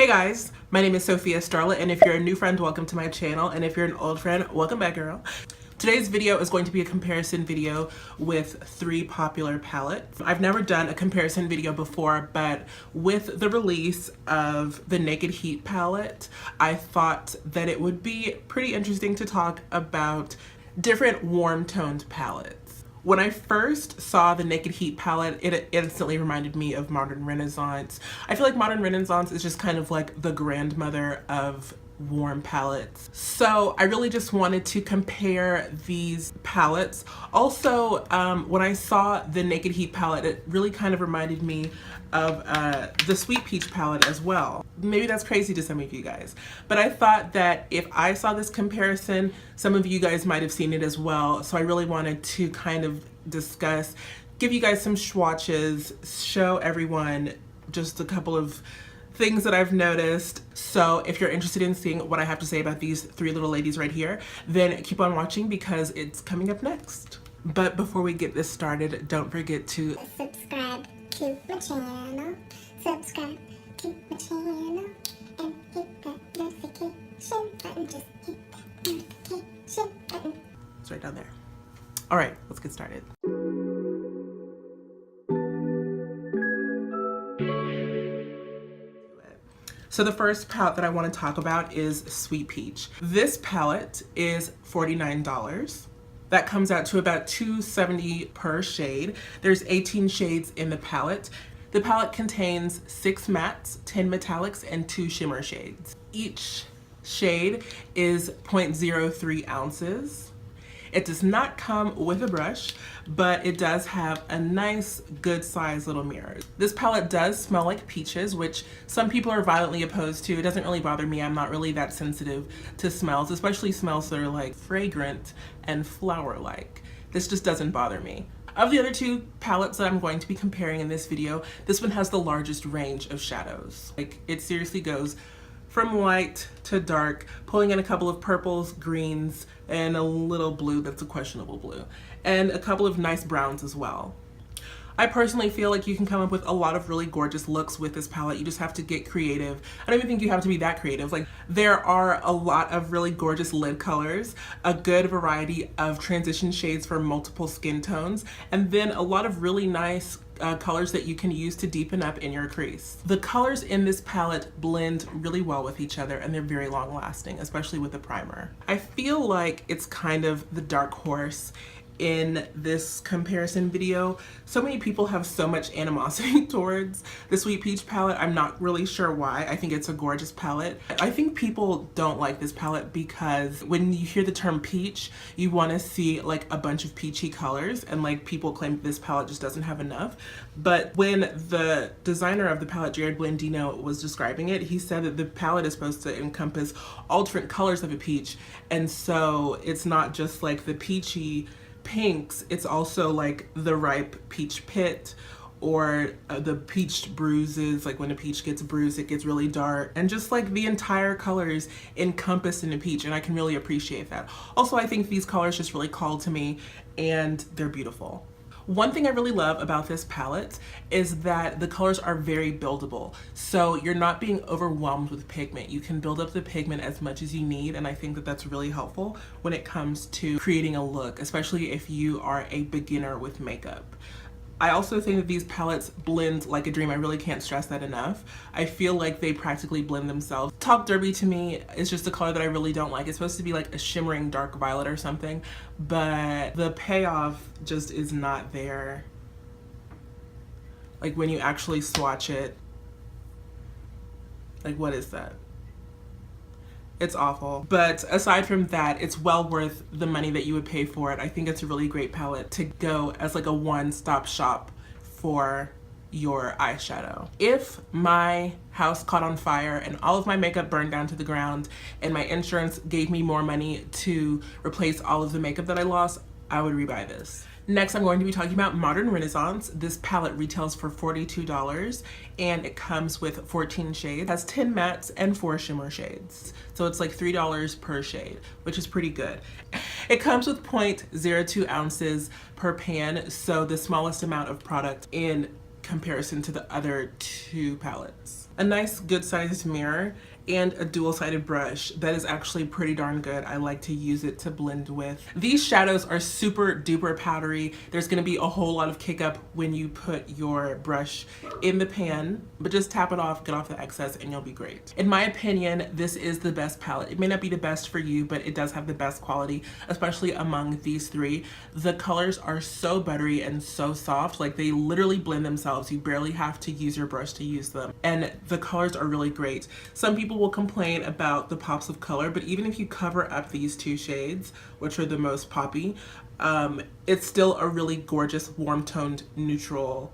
Hey guys, my name is Sophia Starla, and if you're a new friend, welcome to my channel, and if you're an old friend, welcome back, girl. Today's video is going to be a comparison video with 3 popular palettes. I've never done a comparison video before, but with the release of the Naked Heat palette, I thought that it would be pretty interesting to talk about different warm toned palettes. When I first saw the Naked Heat palette, it instantly reminded me of Modern Renaissance. I feel like Modern Renaissance is just kind of like the grandmother of warm palettes. So I really just wanted to compare these palettes. Also, when I saw the Naked Heat palette, it really kind of reminded me of the Sweet Peach palette as well. Maybe that's crazy to some of you guys, but I thought that if I saw this comparison, some of you guys might have seen it as well. So I really wanted to kind of discuss, give you guys some swatches, show everyone just a couple of things that I've noticed. So if you're interested in seeing what I have to say about these 3 little ladies right here, then keep on watching because it's coming up next. But before we get this started, don't forget to subscribe to my channel, subscribe to my channel, and hit that notification button, just hit that notification button. It's right down there. All right, let's get started. So the first palette that I want to talk about is Sweet Peach. This palette is $49. That comes out to about $2.70 per shade. There's 18 shades in the palette. The palette contains 6 mattes, 10 metallics, and 2 shimmer shades. Each shade is 0.03 ounces. It does not come with a brush, but it does have a nice, good sized little mirror. This palette does smell like peaches, which some people are violently opposed to. It doesn't really bother me. I'm not really that sensitive to smells, especially smells that are like fragrant and flower-like. This just doesn't bother me. Of the other 2 palettes that I'm going to be comparing in this video, this one has the largest range of shadows. Like, it seriously goes from light to dark, pulling in a couple of purples, greens, and a little blue that's a questionable blue, and a couple of nice browns as well. I personally feel like you can come up with a lot of really gorgeous looks with this palette. You just have to get creative. I don't even think you have to be that creative. Like, there are a lot of really gorgeous lid colors, a good variety of transition shades for multiple skin tones, and then a lot of really nice colors that you can use to deepen up in your crease. The colors in this palette blend really well with each other, and they're very long lasting, especially with the primer. I feel like it's kind of the dark horse in this comparison video. So many people have so much animosity towards the Sweet Peach palette. I'm not really sure why. I think it's a gorgeous palette. I think people don't like this palette because when you hear the term peach, you want to see like a bunch of peachy colors, and like people claim this palette just doesn't have enough. But when the designer of the palette, Jared Blandino, was describing it, he said that the palette is supposed to encompass all different colors of a peach, and so it's not just like the peachy pinks, it's also like the ripe peach pit, or the peach bruises, like when a peach gets bruised it gets really dark, and just like the entire colors encompassed in a peach, and I can really appreciate that. Also, I think these colors just really call to me, and they're beautiful. One thing I really love about this palette is that the colors are very buildable. So you're not being overwhelmed with pigment. You can build up the pigment as much as you need, and I think that that's really helpful when it comes to creating a look, especially if you are a beginner with makeup. I also think that these palettes blend like a dream. I really can't stress that enough. I feel like they practically blend themselves. Talk Derby to me is just a color that I really don't like. It's supposed to be like a shimmering dark violet or something, but the payoff just is not there. Like when you actually swatch it, like what is that? It's awful. But aside from that, it's well worth the money that you would pay for it. I think it's a really great palette to go as like a one-stop shop for your eyeshadow. If my house caught on fire and all of my makeup burned down to the ground and my insurance gave me more money to replace all of the makeup that I lost, I would rebuy this. Next, I'm going to be talking about Modern Renaissance. This palette retails for $42 and it comes with 14 shades. It has 10 mattes and 4 shimmer shades. So it's like $3 per shade, which is pretty good. It comes with 0.02 ounces per pan, so the smallest amount of product in comparison to the other 2 palettes. a nice good sized mirror, and a dual-sided brush that is actually pretty darn good. I like to use it to blend with. These shadows are super duper powdery. There's gonna be a whole lot of kick up when you put your brush in the pan, but just tap it off, get off the excess, and you'll be great. In my opinion, this is the best palette. It may not be the best for you, but it does have the best quality, especially among these three. The colors are so buttery and so soft, like they literally blend themselves. You barely have to use your brush to use them. And the colors are really great. Some people will complain about the pops of color, but even if you cover up these two shades, which are the most poppy, it's still a really gorgeous warm toned to neutral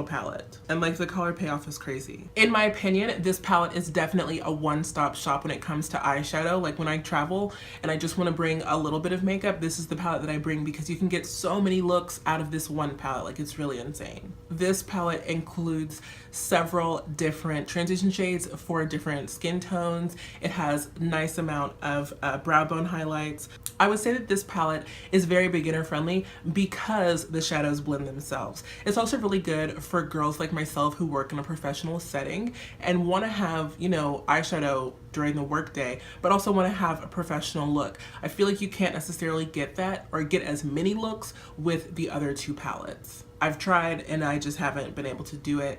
palette. And like the color payoff is crazy. In my opinion, this palette is definitely a one-stop shop when it comes to eyeshadow. Like when I travel and I just want to bring a little bit of makeup, this is the palette that I bring because you can get so many looks out of this one palette. Like it's really insane. This palette includes several different transition shades for different skin tones. It has a nice amount of brow bone highlights. I would say that this palette is very beginner friendly because the shadows blend themselves. It's also really good for girls like myself who work in a professional setting and want to have, you know, eyeshadow during the workday, but also want to have a professional look. I feel like you can't necessarily get that or get as many looks with the other two palettes. I've tried and I just haven't been able to do it.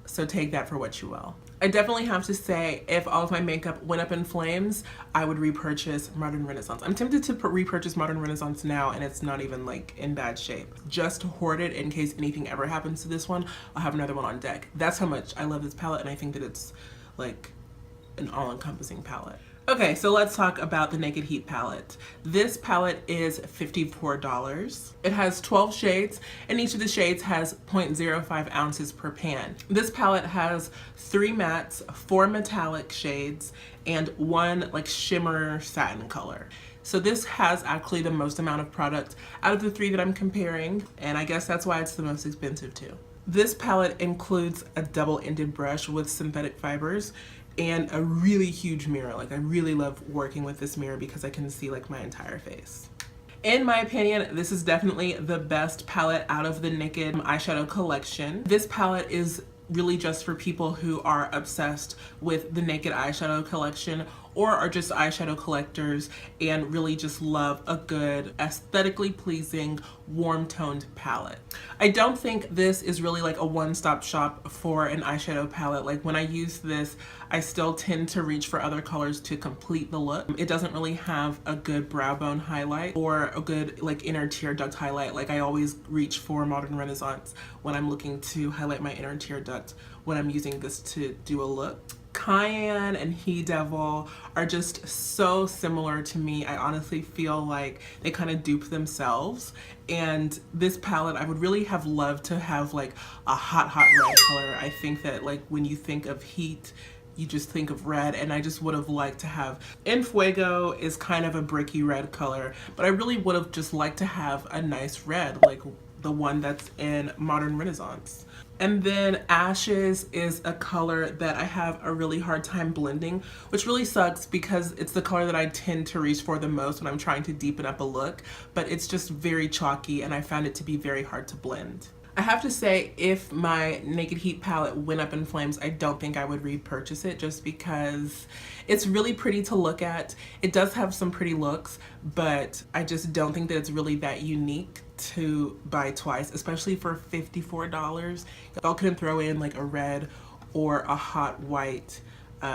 So take that for what you will. I definitely have to say, if all of my makeup went up in flames, I would repurchase Modern Renaissance. I'm tempted to repurchase Modern Renaissance now, and it's not even like in bad shape. Just to hoard it in case anything ever happens to this one, I'll have another one on deck. That's how much I love this palette, and I think that it's like an all-encompassing palette. Okay, so let's talk about the Naked Heat palette. This palette is $54. It has 12 shades, and each of the shades has 0.05 ounces per pan. This palette has 3 mattes, 4 metallic shades, and 1 like shimmer satin color. So this has actually the most amount of product out of the 3 that I'm comparing, and I guess that's why it's the most expensive too. This palette includes a double-ended brush with synthetic fibers and a really huge mirror. Like I really love working with this mirror because I can see like my entire face. In my opinion, this is definitely the best palette out of the Naked eyeshadow collection. This palette is really just for people who are obsessed with the Naked eyeshadow collection or are just eyeshadow collectors and really just love a good aesthetically pleasing warm toned palette. I don't think this is really like a one-stop shop for an eyeshadow palette. Like when I use this, I still tend to reach for other colors to complete the look. It doesn't really have a good brow bone highlight or a good like inner tear duct highlight. Like I always reach for Modern Renaissance when I'm looking to highlight my inner tear duct when I'm using this to do a look. Cayenne and He Devil are just so similar to me. I honestly feel like they kind of dupe themselves. And this palette, I would really have loved to have like a hot red color. I think that like when you think of heat, you just think of red, and I just would have liked to have, En Fuego is kind of a bricky red color, but I really would have just liked to have a nice red, like the one that's in Modern Renaissance. And then Ashes is a color that I have a really hard time blending, which really sucks because it's the color that I tend to reach for the most when I'm trying to deepen up a look, but it's just very chalky and I found it to be very hard to blend. I have to say, if my Naked Heat palette went up in flames, I don't think I would repurchase it just because it's really pretty to look at. It does have some pretty looks, but I just don't think that it's really that unique to buy twice, especially for $54. Y'all couldn't throw in like a red or a hot white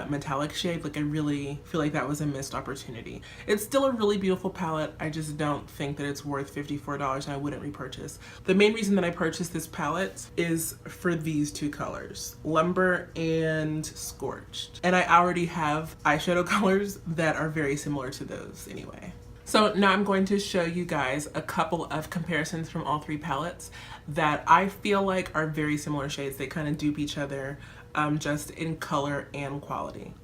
metallic shade. Like I really feel like that was a missed opportunity. It's still a really beautiful palette. I just don't think that it's worth $54 and I wouldn't repurchase. The main reason that I purchased this palette is for these two colors, Lumber and Scorched. And I already have eyeshadow colors that are very similar to those anyway. So now I'm going to show you guys a couple of comparisons from all 3 palettes that I feel like are very similar shades. They kind of dupe each other just in color and quality.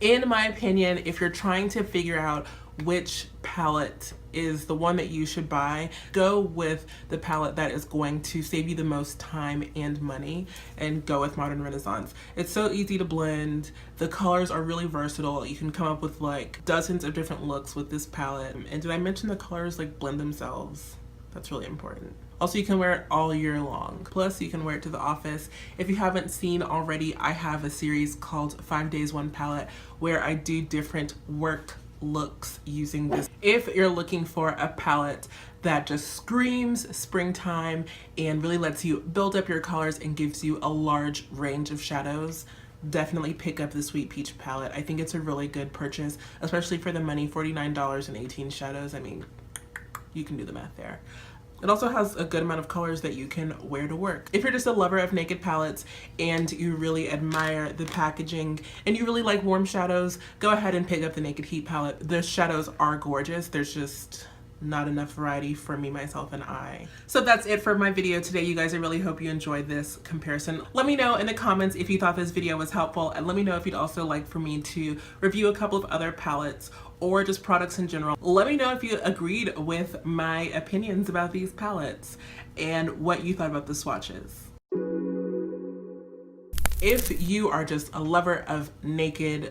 In my opinion, if you're trying to figure out which palette is the one that you should buy, go with the palette that is going to save you the most time and money, and go with Modern Renaissance. It's so easy to blend. The colors are really versatile. You can come up with like dozens of different looks with this palette. And did I mention the colors like blend themselves? That's really important. Also, you can wear it all year long. Plus, you can wear it to the office. If you haven't seen already, I have a series called 5 Days 1 Palette where I do different work looks using this. If you're looking for a palette that just screams springtime and really lets you build up your colors and gives you a large range of shadows, definitely pick up the Sweet Peach palette. I think it's a really good purchase, especially for the money, $49 and 18 shadows. I mean, you can do the math there. It also has a good amount of colors that you can wear to work. If you're just a lover of naked palettes and you really admire the packaging and you really like warm shadows, go ahead and pick up the Naked Heat palette. The shadows are gorgeous. There's just not enough variety for me, myself, and I. So that's it for my video today, you guys. I really hope you enjoyed this comparison. Let me know in the comments if you thought this video was helpful, and let me know if you'd also like for me to review a couple of other palettes or just products in general. Let me know if you agreed with my opinions about these palettes and what you thought about the swatches. If you are just a lover of naked